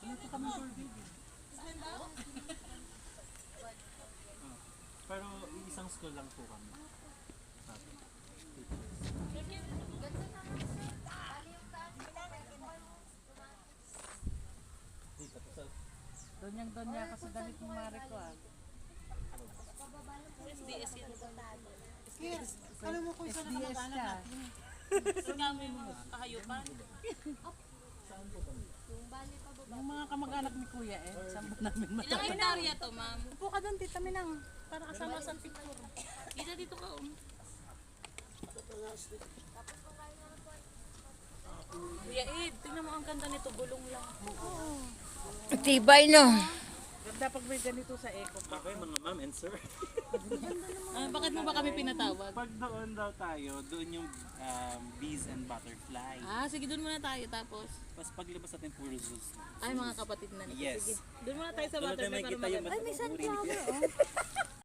Ano po kami tour baby? Pero isang school lang po kami. Donyang-donya ka sa damit ng mare ko ah. SDS yan. Yes. Alam mo kung saan SDS nakamag-anak siya. natin. Saan nga may mga kahayupan? Yung mga kamag-anak ni Kuya eh. Saan ba namin Ilang hektarya to, ma'am? Upo ka doon, tita Minang. Para kasama sa picture. Dito, dito ka, Kuya Ed, tingnan mo ang ganda nito, gulong lang. Tibay no. Ganda pag may ganito sa eco. Okay mga ma'am and sir. Bakit mo ba kami pinatawag? Pag doon daw tayo, doon yung bees and butterfly. Sige, doon muna tayo tapos. Tapos paglabas natin puro zoos. Ay, mga kapatid na nito. Yes. Sige, doon muna tayo sa Doon natin butterfly para makikita yung maganda. magandang uri.